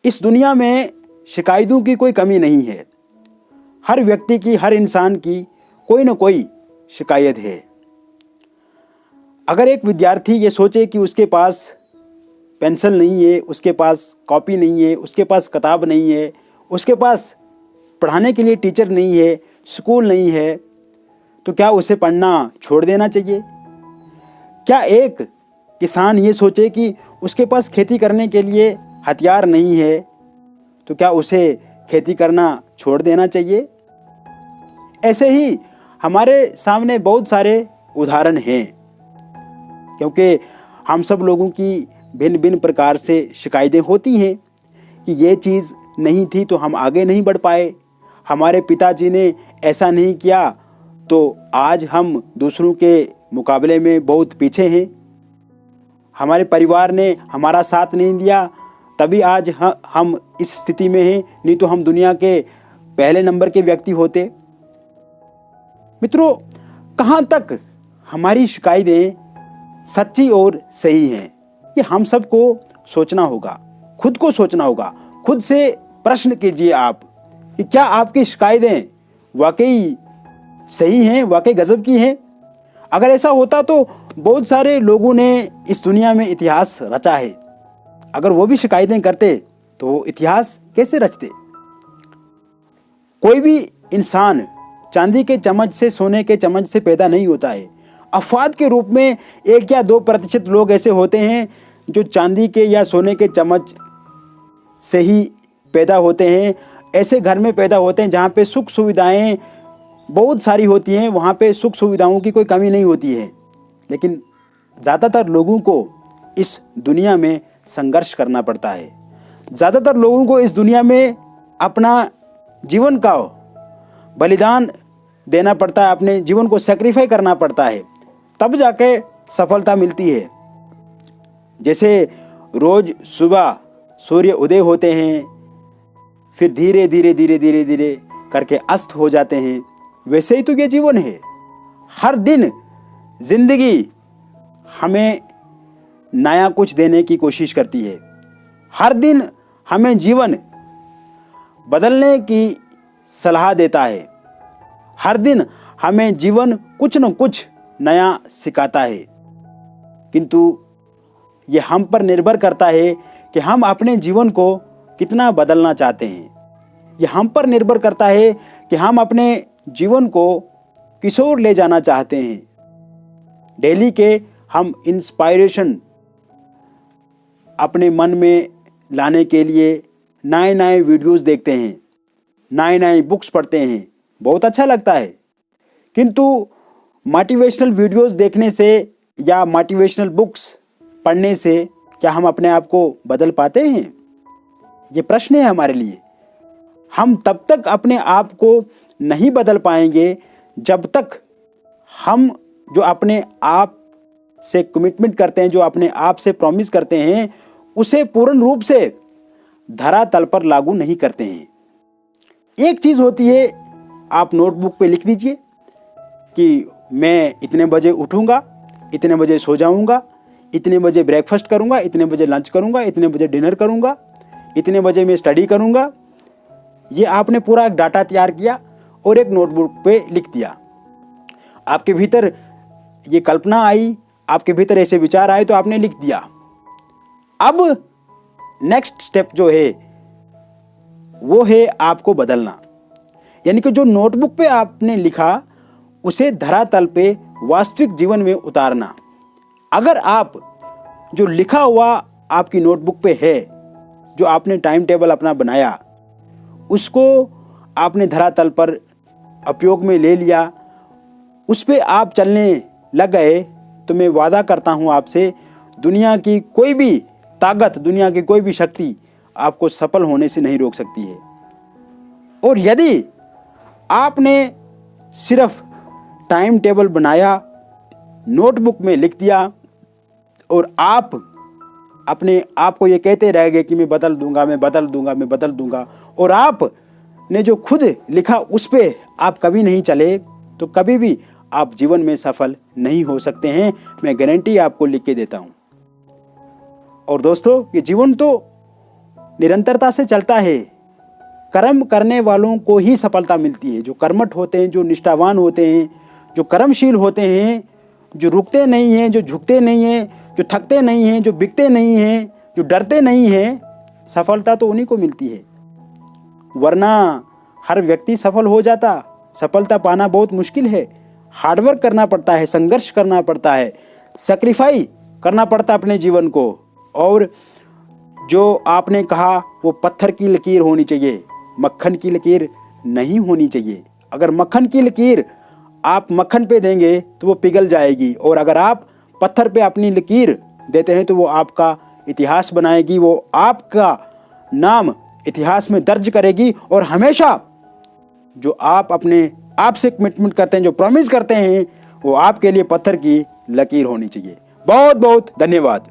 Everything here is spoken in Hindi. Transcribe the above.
इस दुनिया में शिकायतों की कोई कमी नहीं है। हर व्यक्ति की, हर इंसान की कोई ना कोई शिकायत है। अगर एक विद्यार्थी ये सोचे कि उसके पास पेंसिल नहीं है, उसके पास कॉपी नहीं है, उसके पास किताब नहीं है, उसके पास पढ़ाने के लिए टीचर नहीं है, स्कूल नहीं है, तो क्या उसे पढ़ना छोड़ देना चाहिए? क्या एक किसान ये सोचे कि उसके पास खेती करने के लिए हथियार नहीं है, तो क्या उसे खेती करना छोड़ देना चाहिए? ऐसे ही हमारे सामने बहुत सारे उदाहरण हैं, क्योंकि हम सब लोगों की भिन्न भिन्न प्रकार से शिकायतें होती हैं कि ये चीज़ नहीं थी तो हम आगे नहीं बढ़ पाए, हमारे पिताजी ने ऐसा नहीं किया तो आज हम दूसरों के मुकाबले में बहुत पीछे हैं, हमारे परिवार ने हमारा साथ नहीं दिया तभी आज हम इस स्थिति में हैं, नहीं तो हम दुनिया के पहले नंबर के व्यक्ति होते। मित्रों, कहाँ तक हमारी शिकायतें सच्ची और सही हैं, ये हम सबको सोचना होगा, खुद को सोचना होगा। खुद से प्रश्न कीजिए आप कि क्या आपकी शिकायतें वाकई सही हैं, वाकई गजब की हैं? अगर ऐसा होता तो बहुत सारे लोगों ने इस दुनिया में इतिहास रचा है। अगर वो भी शिकायतें करते तो वो इतिहास कैसे रचते? कोई भी इंसान चांदी के चम्मच से, सोने के चम्मच से पैदा नहीं होता है। अफवाद के रूप में 1 या 2% लोग ऐसे होते हैं जो चांदी के या सोने के चम्मच से ही पैदा होते हैं। ऐसे घर में पैदा होते हैं जहाँ पे सुख सुविधाएं बहुत सारी होती हैं, वहाँ पे सुख सुविधाओं की कोई कमी नहीं होती है। लेकिन ज़्यादातर लोगों को इस दुनिया में संघर्ष करना पड़ता है। ज़्यादातर लोगों को इस दुनिया में अपना जीवन का बलिदान देना पड़ता है, अपने जीवन को सेक्रीफाई करना पड़ता है, तब जाके सफलता मिलती है। जैसे रोज़ सुबह सूर्य उदय होते हैं, फिर धीरे धीरे धीरे धीरे धीरे करके अस्त हो जाते हैं, वैसे ही तो ये जीवन है। हर दिन जिंदगी हमें नया कुछ देने की कोशिश करती है। हर दिन हमें जीवन बदलने की सलाह देता है। हर दिन हमें जीवन कुछ न कुछ नया सिखाता है, किंतु ये हम पर निर्भर करता है कि हम अपने जीवन को कितना बदलना चाहते हैं। ये हम पर निर्भर करता है कि हम अपने जीवन को किस ओर ले जाना चाहते हैं। डेली के हम इंस्पायरेशन अपने मन में लाने के लिए नए नए वीडियोस देखते हैं, नए नए बुक्स पढ़ते हैं, बहुत अच्छा लगता है। किंतु मोटिवेशनल वीडियोस देखने से या मोटिवेशनल बुक्स पढ़ने से क्या हम अपने आप को बदल पाते हैं? ये प्रश्न है हमारे लिए। हम तब तक अपने आप को नहीं बदल पाएंगे जब तक हम जो अपने आप से कमिटमेंट करते हैं, जो अपने आप से प्रॉमिस करते हैं, उसे पूर्ण रूप से धरातल पर लागू नहीं करते हैं। एक चीज़ होती है, आप नोटबुक पे लिख दीजिए कि मैं इतने बजे उठूंगा, इतने बजे सो जाऊंगा, इतने बजे ब्रेकफास्ट करूंगा, इतने बजे लंच करूंगा, इतने बजे डिनर करूंगा, इतने बजे मैं स्टडी करूंगा। ये आपने पूरा एक डाटा तैयार किया और एक नोटबुक पे लिख दिया। आपके भीतर ये कल्पना आई, आपके भीतर ऐसे विचार आए तो आपने लिख दिया। अब नेक्स्ट स्टेप जो है वो है आपको बदलना, यानी कि जो नोटबुक पे आपने लिखा उसे धरातल पे वास्तविक जीवन में उतारना। अगर आप जो लिखा हुआ आपकी नोटबुक पे है, जो आपने टाइम टेबल अपना बनाया, उसको आपने धरातल पर उपयोग में ले लिया, उस पे आप चलने लग गए, तो मैं वादा करता हूँ आपसे, दुनिया की कोई भी ताकत, दुनिया की कोई भी शक्ति आपको सफल होने से नहीं रोक सकती है। और यदि आपने सिर्फ टाइम टेबल बनाया, नोटबुक में लिख दिया और आप अपने आप को ये कहते रह गए कि मैं बदल दूंगा, मैं बदल दूंगा, मैं बदल दूंगा, और आपने जो खुद लिखा उस पे आप कभी नहीं चले, तो कभी भी आप जीवन में सफल नहीं हो सकते हैं। मैं गारंटी आपको लिख के देता हूं। और दोस्तों, ये जीवन तो निरंतरता से चलता है। कर्म करने वालों को ही सफलता मिलती है। जो कर्मठ होते हैं, जो निष्ठावान होते हैं, जो कर्मशील होते हैं, जो रुकते नहीं हैं, जो झुकते नहीं हैं, जो थकते नहीं हैं, जो बिकते नहीं हैं, जो डरते नहीं हैं, सफलता तो उन्हीं को मिलती है। वरना हर व्यक्ति सफल हो जाता। सफलता पाना बहुत मुश्किल है। हार्डवर्क करना पड़ता है, संघर्ष करना पड़ता है, सैक्रिफाई करना पड़ता है अपने जीवन को। और जो आपने कहा वो पत्थर की लकीर होनी चाहिए, मक्खन की लकीर नहीं होनी चाहिए। अगर मक्खन की लकीर आप मक्खन पे देंगे तो वो पिघल जाएगी, और अगर आप पत्थर पे अपनी लकीर देते हैं तो वो आपका इतिहास बनाएगी, वो आपका नाम इतिहास में दर्ज करेगी। और हमेशा जो आप अपने आप से कमिटमेंट करते हैं, जो प्रॉमिस करते हैं, वो आपके लिए पत्थर की लकीर होनी चाहिए। बहुत बहुत धन्यवाद।